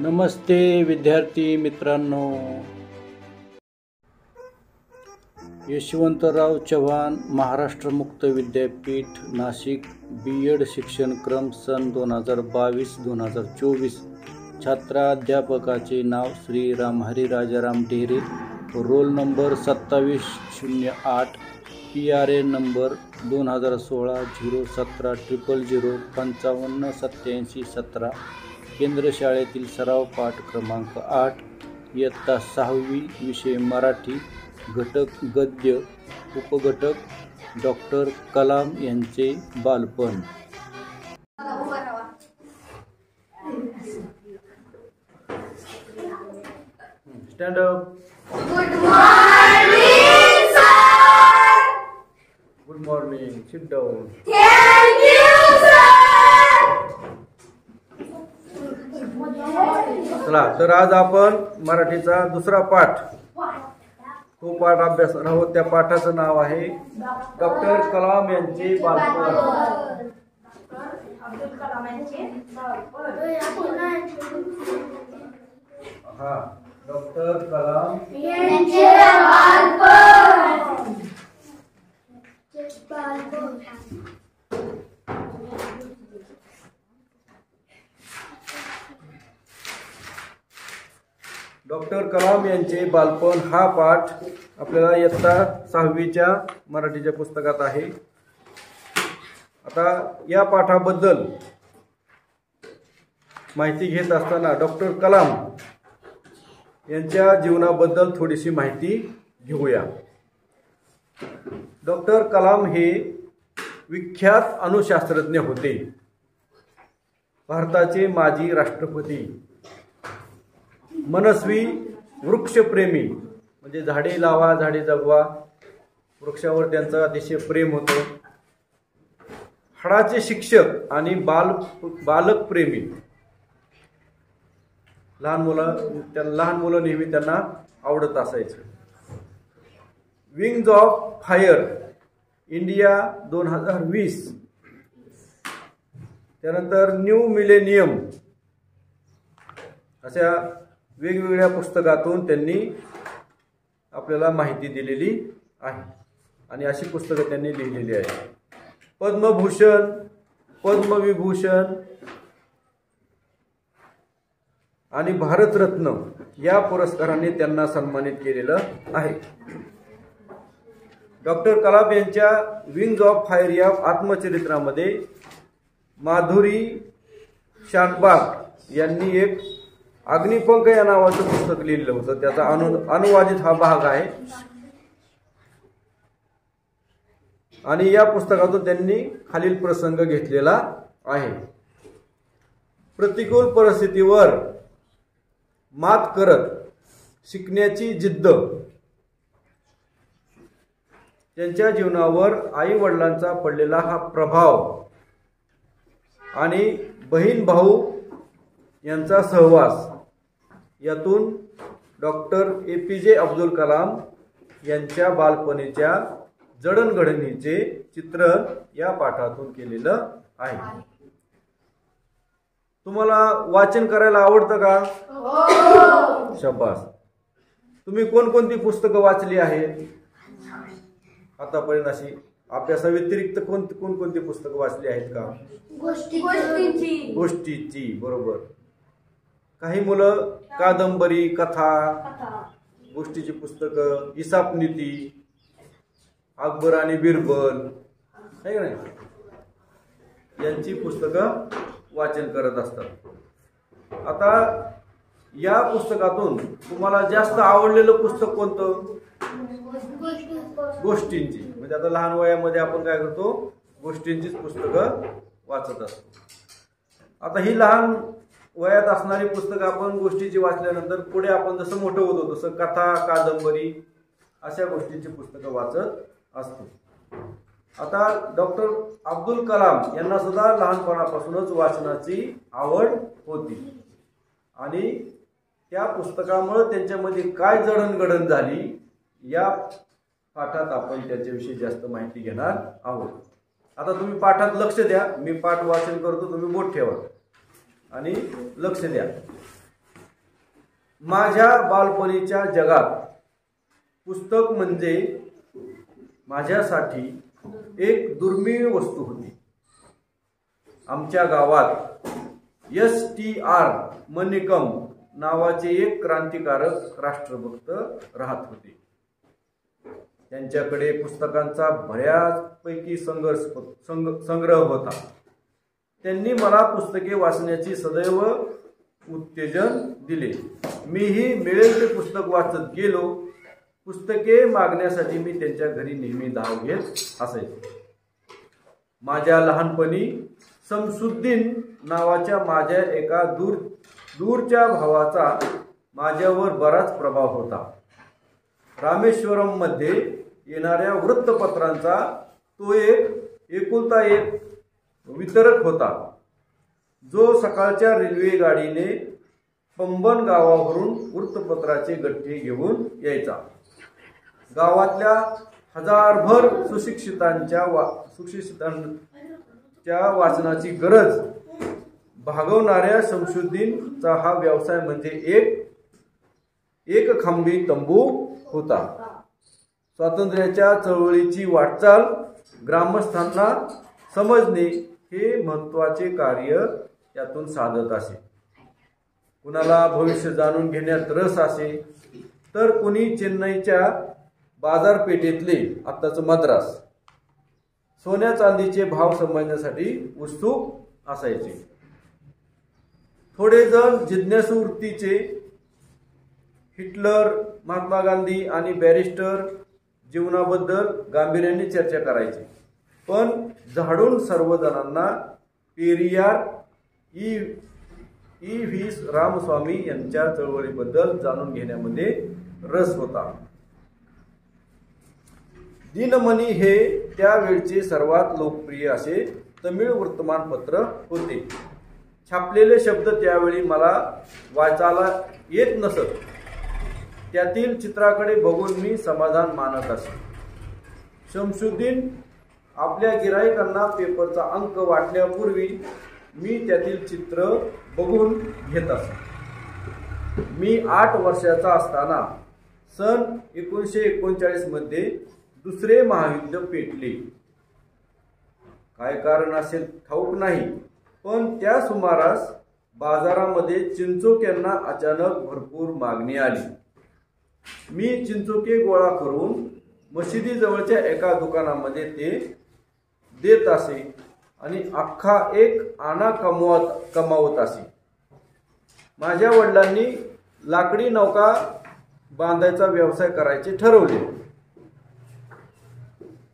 नमस्ते विद्यार्थी मित्रांनो, यशवंतराव चव्हाण महाराष्ट्र मुक्त विद्यापीठ नाशिक B.Ed शिक्षण क्रम सन 2022-2024 छात्राध्यापकाचे नाव Shri Ramhari Rajaram Dhere, roll number 2708, PRN number 2016-017-000-5587-17, केंद्र शाळेतील सराव पाठ क्रमांक 8, इयत्ता 6वी, विषय मराठी, घटक गद्य, उपघटक डॉक्टर कलाम यांचे बालपण. Stand up. Good morning sir. Good morning. Sit down. Thank you sir. चला, तर आज आपण मराठीचा दुसरा पाठ, तो पाठ अभ्यासणार आहोत. त्या पाठाचं नाव आहे डॉक्टर कलाम यांचे बालपण. अब्दुल कलाम यांचे बालपण. हा, डॉक्टर कलाम यांचे बालपण. डॉक्टर कलाम यांचे बालपण हा पाठ आपल्याला इयत्ता 6वीच्या मराठीच्या पुस्तकात आहे. आता या पाठाबद्दल माहिती घेत असताना डॉक्टर कलाम यांच्या जीवनाबद्दल थोडीशी माहिती घेऊया. डॉक्टर कलाम हे विख्यात अणुशास्त्रज्ञ होते. भारताचे माजी राष्ट्रपती, मनस्वी वृक्षप्रेमी, म्हणजे झाडे लावा झाडे जगवा, वृक्षावर त्यांचं अतिशय प्रेम होतं. हाडाचे शिक्षक आणि बालक प्रेमी. लहान मुलं नेहमी त्यांना आवडत असायचं. विंग्ज ऑफ फायर इंडिया 2020, त्यानंतर न्यू मिलेनियम, अशा वेगवेगळ्या पुस्तकातून त्यांनी आपल्याला माहिती दिलेली आहे आणि अशी पुस्तकं त्यांनी लिहिलेली आहेत. पद्मभूषण, पद्मविभूषण आणि भारतरत्न या पुरस्कारांनी त्यांना सन्मानित केलेलं आहे. डॉक्टर कलाम यांच्या विंग्ज ऑफ फायर या आत्मचरित्रामध्ये माधुरी शानबाग यांनी एक अग्निपंख या नावाचं पुस्तक लिहिलं होतं. त्याचा अनुवादित हा भाग आहे आणि या पुस्तकातून त्यांनी खालील प्रसंग घेतलेला आहे. प्रतिकूल परिस्थितीवर मात करत शिकण्याची जिद्द, त्यांच्या जीवनावर आई वडिलांचा पडलेला हा प्रभाव आणि बहीण भाऊ यांचा सहवास, यातून डॉक्टर APJ अब्दुल कलाम यांच्या बालपणीच्या जडणघडणीचे चित्रण या पाठातून केलेलं आहे. तुम्हाला वाचन करायला आवडतं का? हो. शाबास. तुम्ही कोणकोणती पुस्तकं वाचली आहेत आतापर्यंत? अशी अभ्यासाव्यतिरिक्त कोणकोणती पुस्तकं वाचली आहेत का? गोष्टीची. बरोबर. काही मुलं कादंबरी, कथा, गोष्टीची पुस्तकं, इसापनीती, अकबर आणि बिरबल, आहे का नाही, यांची पुस्तकं वाचन करत असतात. आता या पुस्तकातून तुम्हाला जास्त आवडलेलं पुस्तक कोणतं? गोष्टींची. म्हणजे आता लहान वयामध्ये आपण काय करतो, गोष्टींचीच पुस्तकं वाचत असतो. आता ही लहान वयात असणारी पुस्तकं आपण गोष्टीची वाचल्यानंतर पुढे आपण जसं मोठं होतो तसं कथा, कादंबरी अशा गोष्टींची पुस्तकं वाचत असतो. आता डॉक्टर अब्दुल कलाम यांना सुद्धा लहानपणापासूनच वाचनाची आवड होती आणि त्या पुस्तकामुळे त्यांच्यामध्ये काय जडणघडण झाली या पाठात आपण त्याच्याविषयी जास्त माहिती घेणार आहोत. आता तुम्ही पाठात लक्ष द्या. मी पाठ वाचन करतो, तुम्ही बोट ठेवा आणि लक्ष द्या. माझ्या बालपणीच्या जगात पुस्तक म्हणजे माझ्यासाठी एक दुर्मिळ वस्तू होती. आमच्या गावात STR मनिकम नावाचे एक क्रांतिकारक राष्ट्रभक्त राहत होते. त्यांच्याकडे पुस्तकांचा बऱ्यापैकी संग्रह होता. त्यांनी मला पुस्तके वाचण्याची सदैव उत्तेजन दिले. मीही मिळेल ते पुस्तक वाचत गेलो. पुस्तके मागण्यासाठी मी त्यांच्या घरी नेहमी धाव घेत असायचो. माझ्या लहानपणी शमसुद्दीन नावाच्या माझ्या एका दूरच्या भावाचा माझ्यावर बराच प्रभाव होता. रामेश्वरम मध्ये येणाऱ्या वृत्तपत्रांचा तो एकुलता एक वितरक होता, जो सकाळच्या रेल्वे गाडीने पंबन गावावरून वृत्तपत्राचे गठ्ठे घेऊन यायचा. गावातल्या हजारभर सुशिक्षितांच्या वाचनाची गरज भागवणाऱ्या शमसुद्दीनचा हा व्यवसाय म्हणजे एक खांबी तंबू होता. स्वातंत्र्याच्या चळवळीची वाटचाल ग्रामस्थांना समजणे हे महत्त्वाचे कार्य यातून साधत असे. कुणाला भविष्य जाणून घेण्यात रस असे तर कुणी चेन्नईच्या बाजारपेठेतले आत्ताचं मद्रास सोन्या चांदीचे भाव समजण्यासाठी उत्सुक असायचे. थोडे जण जिज्ञासू वृत्तीचे हिटलर, महात्मा गांधी आणि बॅरिस्टर जीवनाबद्दल गांभीर्याने चर्चा करायची. पण झाडून सर्वजणांना पेरियार E.V. रामस्वामी यांच्या चळवळीबद्दल जाणून घेण्यामध्ये रस होता. दिनमणी हे त्यावेळचे सर्वात लोकप्रिय असे तमिळ वर्तमानपत्र होते. छापलेले शब्द त्यावेळी मला वाचायला येत नसत. त्यातील चित्राकडे बघून मी समाधान मानत असे. शमसुद्दीन आपल्या गिराईकांना पेपरचा अंक वाटण्यापूर्वी मी त्यातील चित्र बघून घेत असे. मी 8 वर्षाचा असताना सन 1939 मध्ये दुसरे महायुद्ध पेटले. काय कारण असेल ठाऊक नाही, पण त्या सुमारास बाजारामध्ये चिंचोक्यांना अचानक भरपूर मागणी आली. मी चिंचोके गोळा करून मशिदीजवळच्या एका दुकानामध्ये ते देत असे आणि अख्खा एक आना कमावत असे. माझ्या वडिलांनी लाकडी नौका बांधायचा व्यवसाय करायचे ठरवले.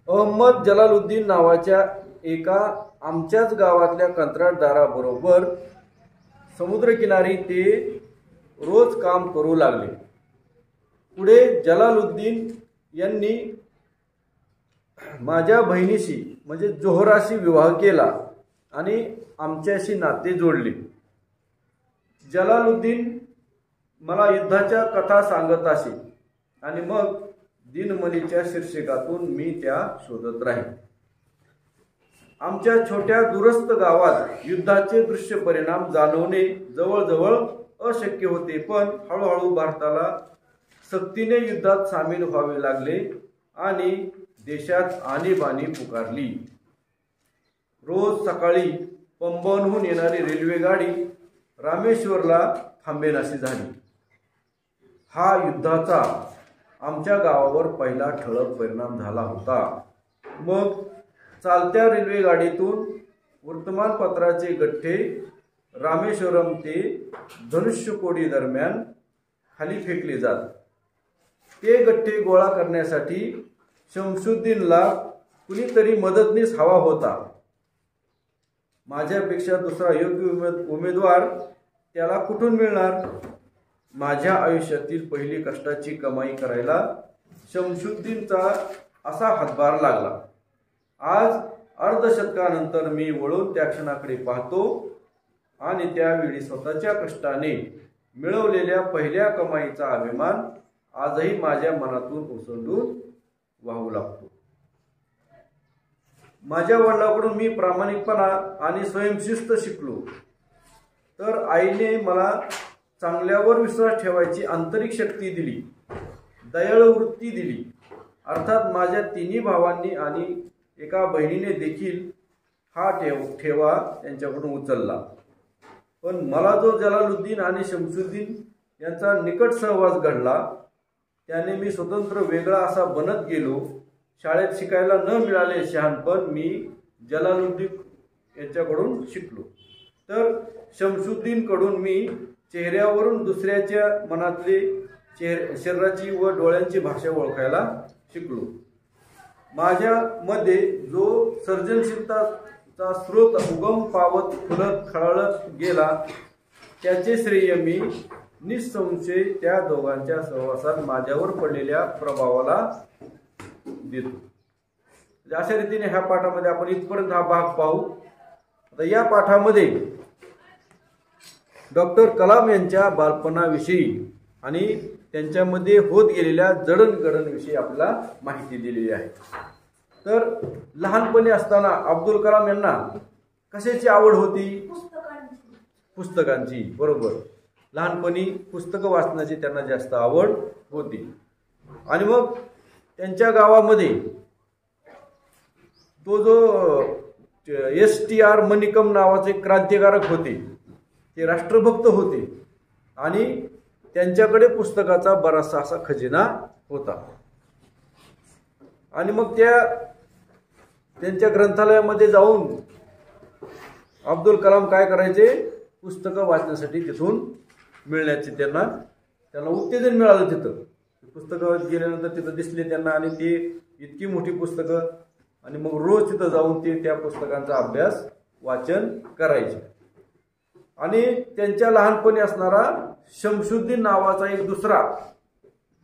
अहमद जलालुद्दीन नावाच्या एका आमच्याच गावातल्या कंत्राटदाराबरोबर समुद्रकिनारी ते रोज काम करू लागले. पुढे जलालुद्दीन यांनी माझ्या बहिणीशी म्हणजे जोहराशी विवाह केला आणि आमच्याशी नाते जोडले. जलालुद्दीन मला युद्धाच्या कथा सांगत असे आणि मग दिनमणीच्या शीर्षकातून मी त्या शोधत राहील. आमच्या छोट्या दूरस्थ गावात युद्धाचे दृश्य परिणाम जाणवणे जवळजवळ अशक्य होते. पण हळूहळू भारताला सक्तीने युद्धात सामील व्हावे लागले आणि देशात आणीबाणी पुकारली. रोज सकाळी पंबनहून येणारी रेल्वे गाडी रामेश्वरला थांबेनाशी झाली. हा युद्धाचा आमच्या गावावर पहिला ठळक परिणाम झाला होता. मग चालत्या रेल्वे गाडीतून वर्तमानपत्राचे गठ्ठे रामेश्वरम ते धनुष्यकोडी दरम्यान खाली फेकले जात. ते गठ्ठे गोळा करण्यासाठी शमसुद्दीनला कुणीतरी मदतनीस हवा होता. माझ्यापेक्षा दुसरा योग्य उमेदवार त्याला कुठून मिळणार? माझ्या आयुष्यातील पहिली कष्टाची कमाई करायला शमसुद्दीनचा असा हातभार लागला. आज अर्धशतकानंतर मी वळून त्या क्षणाकडे पाहतो आणि त्यावेळी स्वतःच्या कष्टाने मिळवलेल्या पहिल्या कमाईचा अभिमान आजही माझ्या मनातून ओसंडून वाहू लागतो. माझ्या वडिलांकडून मी प्रामाणिकपणा आणि स्वयंशिस्त शिकलो. तर आईने मला चांगल्यावर विश्वास ठेवायची आंतरिक शक्ती दिली, दयाळू वृत्ती दिली. अर्थात माझ्या तिन्ही भावांनी आणि एका बहिणीने देखील हा ठेवा त्यांच्याकडून उचलला. पण मला जो जलालुद्दीन आणि शमशुद्दीन यांचा निकट सहवास घडला त्याने मी स्वतंत्र वेगळा असा बनत गेलो. शाळेत शिकायला न मिळाले शहाणपण मी जलालुद्दीन यांच्याकडून शिकलो. तर शमशुद्दीनकडून मी चेहऱ्यावरून दुसऱ्याच्या मनातले शरीराची व डोळ्यांची भाषा ओळखायला शिकलो. माझ्यामध्ये जो सर्जनशीलताचा स्रोत उगम पावत फुलत खळाळत गेला त्याचे श्रेय मी निसंशय त्या दोघांच्या सहवासात माझ्यावर पडलेल्या प्रभावाला देतो. अशा रीतीने ह्या पाठामध्ये आपण इथपर्यंत हा भाग पाहू. आता या पाठामध्ये डॉक्टर कलाम यांच्या बालपणाविषयी आणि त्यांच्यामध्ये होत गेलेल्या जडणघडणविषयी आपल्याला माहिती दिलेली आहे. तर लहानपणी असताना अब्दुल कलाम यांना कशाची आवड होती? पुस्तकांची. बरोबर. लहानपणी पुस्तकं वाचण्याची त्यांना जास्त आवड होती. आणि मग त्यांच्या गावामध्ये तो जो STR मणिकम नावाचे क्रांतिकारक होते, ते राष्ट्रभक्त होते आणि त्यांच्याकडे पुस्तकाचा बराचसा असा खजिना होता. आणि मग त्यांच्या ग्रंथालयामध्ये जाऊन अब्दुल कलाम काय करायचे? पुस्तकं वाचण्यासाठी तिथून मिळण्याचे त्यांना उत्तेजन मिळालं. तिथं पुस्तकं गेल्यानंतर तिथं दिसले त्यांना आणि ती इतकी मोठी पुस्तकं आणि मग रोज तिथं जाऊन ते त्या पुस्तकांचा अभ्यास वाचन करायचे. आणि त्यांच्या लहानपणी असणारा शमशुद्दीन नावाचा एक दुसरा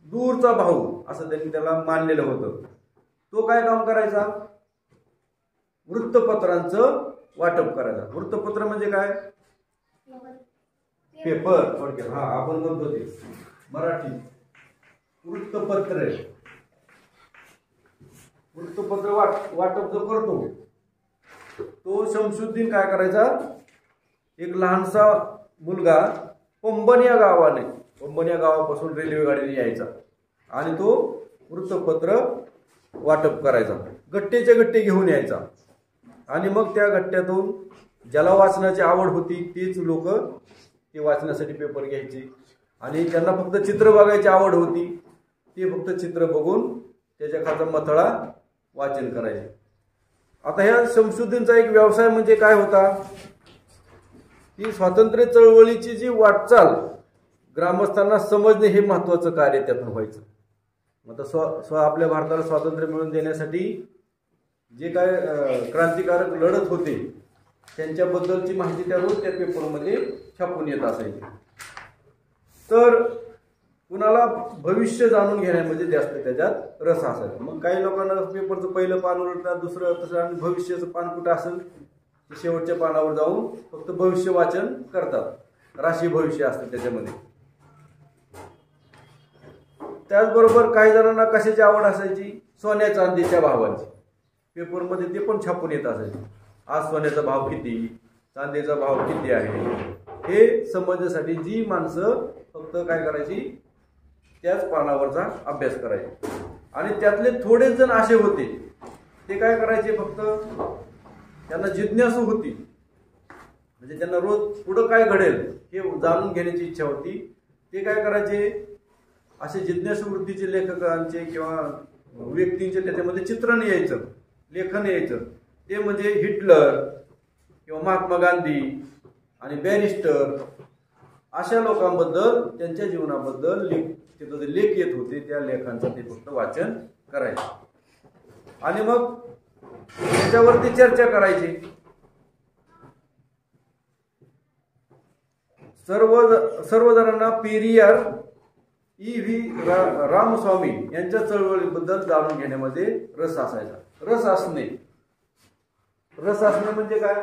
दूरचा भाऊ असं त्यांनी त्याला मानलेलं होतं. तो काय काम करायचा? वृत्तपत्रांचं वाटप करायचा. वृत्तपत्र म्हणजे काय? पेपर. थोडक्यात हा आपण म्हणतो ते मराठी वृत्तपत्र. वृत्तपत्र वाटप जो करतो तो शमशुद्दीन काय करायचा? एक लहानसा मुलगा पंबन या गावापासून रेल्वे गाडीने यायचा आणि तो वृत्तपत्र वाटप करायचा. गट्टेचे गट्टे घेऊन यायचा आणि मग त्या गट्ट्यातून ज्याला वाचनाची आवड होती तीच लोक ते वाचण्यासाठी पेपर घ्यायचे आणि त्यांना फक्त चित्र बघायची आवड होती ते फक्त चित्र बघून त्याच्या खालचा मथळा वाचन करायचे. आता ह्या शमशुद्दीनचा एक व्यवसाय म्हणजे काय होता? की स्वातंत्र्य चळवळीची जी वाटचाल ग्रामस्थांना समजणे हे महत्त्वाचं कार्य त्यातून व्हायचं. आता आपल्या भारताला स्वातंत्र्य मिळवून देण्यासाठी जे काय क्रांतिकारक लढत होते त्यांच्याबद्दलची माहिती त्या रोज त्या पेपरमध्ये छापून येत असायची. तर कुणाला भविष्य जाणून घेण्यामध्ये जास्त त्याच्यात रस असायचा. मग काही लोकांना पेपरचं पहिलं पान उलटतात, दुसरं तसं, आणि भविष्याचं पान कुठं असेल शेवटच्या पानावर जाऊन फक्त भविष्य वाचन करतात. राशी भविष्य असतं त्याच्यामध्ये. त्याचबरोबर काही जणांना कशाची आवड असायची? सोन्या चांदीच्या भावांची. पेपरमध्ये ते पण छापून येत असायचे. आज सोन्याचा भाव किती, चांदीचा भाव किती आहे हे समजण्यासाठी जी माणसं फक्त काय करायची? त्याच पानावरचा अभ्यास करायचे. आणि त्यातले थोडेच जण असे होते ते काय करायचे? फक्त त्यांना जिज्ञासू होती, म्हणजे त्यांना रोज पुढं काय घडेल हे जाणून घेण्याची इच्छा होती. ते काय करायचे? असे जिज्ञासू वृत्तीचे लेखकांचे किंवा व्यक्तींचे त्याच्यामध्ये चित्रण यायचं, लेखन यायचं. ते म्हणजे हिटलर किंवा महात्मा गांधी आणि बॅरिस्टर अशा लोकांबद्दल त्यांच्या जीवनाबद्दल तिथं जे लेख येत होते त्या लेखांचं ते फक्त वाचन करायचे आणि मग त्याच्यावरती चर्चा करायची. सर्व जणांना पेरियार E.V. रामस्वामी यांच्या चळवळीबद्दल जाणून घेण्यामध्ये रस असायचा. रस असणे म्हणजे काय?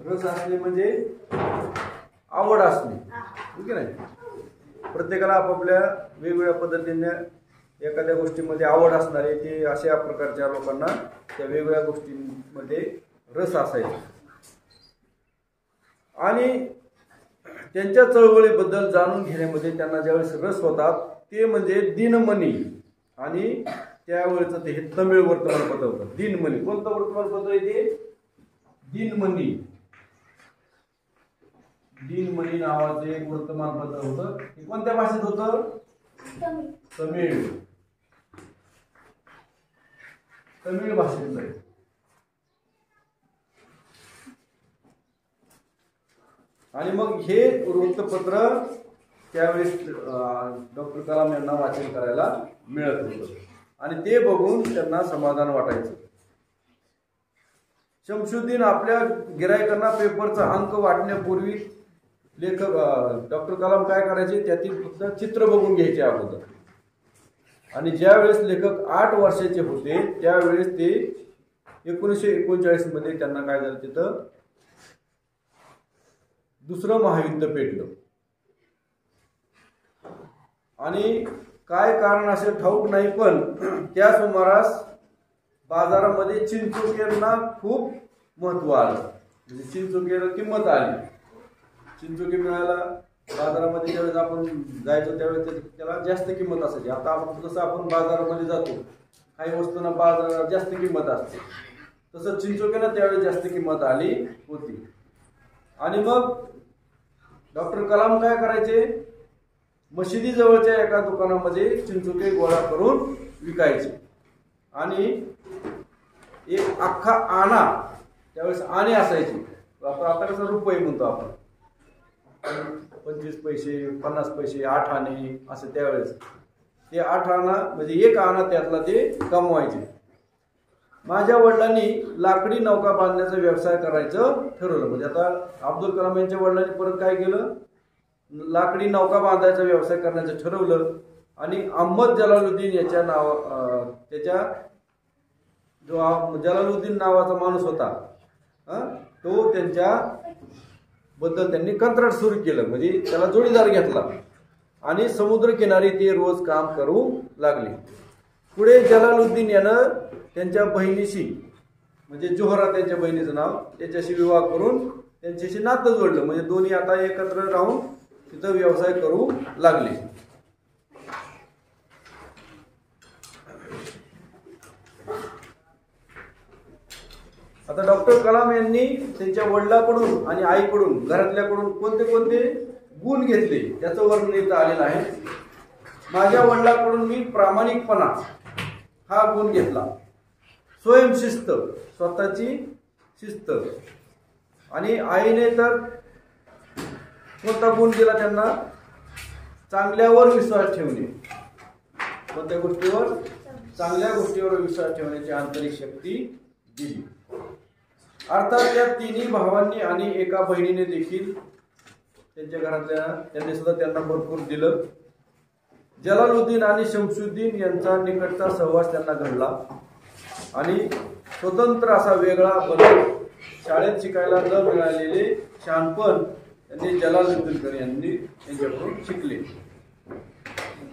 रस असणे म्हणजे आवड असणे. ठीक आहे ना? प्रत्येकाला आपापल्या वेगवेगळ्या पद्धतीने एखाद्या गोष्टीमध्ये आवड असणारे ते अशा प्रकारच्या लोकांना त्या वेगवेगळ्या गोष्टींमध्ये रस असायचा. आणि त्यांच्या चळवळीबद्दल जाणून घेण्यामध्ये त्यांना ज्यावेळेस रस होता ते म्हणजे दिनमणी. आणि त्यावेळेचं ते हे तमिळ वर्तमानपत्र होतं दिनमणी. कोणतं वर्तमानपत्र आहे ते? दिनमणी. दिनमणी नावाचं एक वर्तमानपत्र होतं. हे कोणत्या भाषेत होतं? तमिळ. तमिळ भाषेतलं आहे. आणि मग हे वृत्तपत्र त्यावेळेस डॉक्टर कलाम यांना वाचन करायला मिळत होतं आणि ते बघून त्यांना समाधान वाटायचं. शमशुद्दीन आपल्या गिरायकांना पेपरचा अंक वाटण्यापूर्वी लेखक डॉक्टर कलाम काय करायचे, त्यातील फक्त चित्र बघून घ्यायचे अगोदर. आणि ज्यावेळेस लेखक 8 वर्षाचे होते त्यावेळेस ते 1939 मध्ये त्यांना काय झालं, तिथं दुसरं महायुद्ध पेटलं. आणि काय कारण असे ठाऊक नाही, पण त्या सुमारास बाजारामध्ये चिंचोक्यांना खूप महत्व आलं. म्हणजे चिंचोक्याला किंमत आली. चिंचोके मिळायला बाजारामध्ये ज्यावेळेस आपण जायचो त्यावेळेस त्याला जास्त किंमत असायची. आता आपण जसं आपण बाजारामध्ये जातो काही वस्तूंना बाजारात जास्त किंमत असते, तसं चिंचोक्याला त्यावेळेस जास्त किंमत आली होती. आणि मग डॉक्टर कलाम काय करायचे, मशिदी जवळच्या एका दुकानामध्ये चिंचोके गोळा करून विकायचे. आणि एक अख्खा आणा, त्यावेळेस आणे असायचे, आपण आता कसं रुपये म्हणतो आपण, 25 पैसे 50 पैसे 8 आणे असं त्यावेळेस. ते 8 आणा म्हणजे एक आणा त्यातला ते कमवायचे. माझ्या वडिलांनी लाकडी नौका बांधण्याचा व्यवसाय करायचं ठरवलं. म्हणजे आता अब्दुल कलाम यांच्या वडिलांनी परत काय केलं, लाकडी नौका बांधायचा व्यवसाय करण्याचं ठरवलं. आणि अहमद जलालुद्दीन याच्या त्याच्या जो जलालुद्दीन नावाचा माणूस होता तो त्यांच्या बद्दल त्यांनी कंत्राट सुरू केलं. म्हणजे त्याला जोडीदार घेतला आणि समुद्र किनारी ते रोज काम करू लागले. पुढे जलालुद्दीन यानं त्यांच्या बहिणीशी, म्हणजे जोहरा त्यांच्या बहिणीचं नाव, त्याच्याशी विवाह करून त्यांच्याशी नातं जोडलं. म्हणजे दोन्ही आता एकत्र राहून तिथं व्यवसाय करू लागले. आता डॉक्टर कलाम यांनी त्यांच्या वडिलांकडून आणि आईकडून, घरातल्याकडून कोणते कोणते गुण घेतले त्याचं वर्णन इथं आलेलं आहे. माझ्या वडिलांकडून मी प्रामाणिकपणा हा गुण घेतला, स्वयंशिस्त, स्वतःची शिस्त. आणि आईने तर कोणता गुण दिला त्यांना, चांगल्यावर विश्वास ठेवणे. कोणत्या गोष्टीवर? चांगल्या गोष्टीवर विश्वास ठेवण्याची आंतरिक शक्ती दिली. अर्थात त्या तिन्ही भावांनी आणि एका बहिणीने देखील त्यांच्या घरातल्या त्यांनी सुद्धा त्यांना भरपूर दिलं. जलालुद्दीन आणि शमशुद्दीन यांचा निकटचा सहवास त्यांना घडला आणि स्वतंत्र असा वेगळा बदल, शाळेत शिकायला न मिळालेले शहाणपण त्यांनी जलालुद्दीन यांनी त्यांच्याकडून शिकले.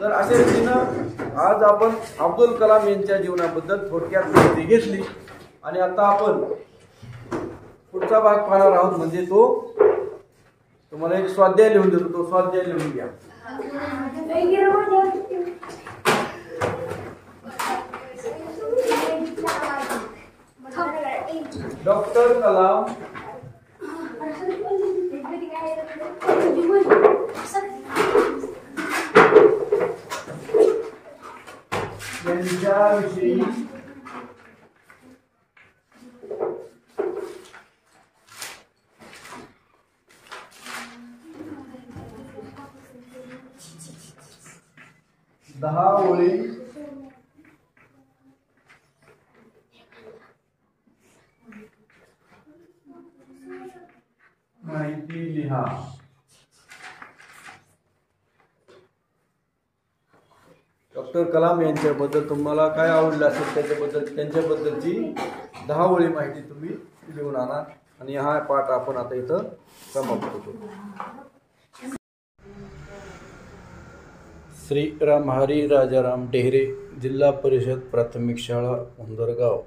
तर अशा रीतीनं आज आपण अब्दुल कलाम यांच्या जीवनाबद्दल थोडक्यात माहिती घेतली. आणि आता आपण पुढचा भाग पाहणार आहोत, म्हणजे तो तुम्हाला एक स्वाध्याय लिहून देतो, तो स्वाध्याय लिहून घ्या. डॉक्टर कलाम यांच्याविषयी दहा ओळी माहिती लिहा. डॉक्टर कलाम यांच्याबद्दल तुम्हाला काय आवडलं असेल त्याच्याबद्दल, त्यांच्याबद्दलची 10 ओळी माहिती तुम्ही लिहून आणा. आणि हा पाठ आपण आता इथं समाप्त करतो. श्री रामहरी राजाराम ढेरे, जिल्हा परिषद प्राथमिक शाळा उंदरगाव,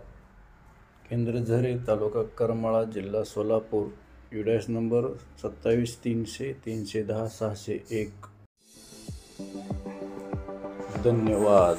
केंद्र झरे, तालुका करमाळा, जिल्हा सोलापूर, UDAS नंबर 27 300 310 601. धन्यवाद.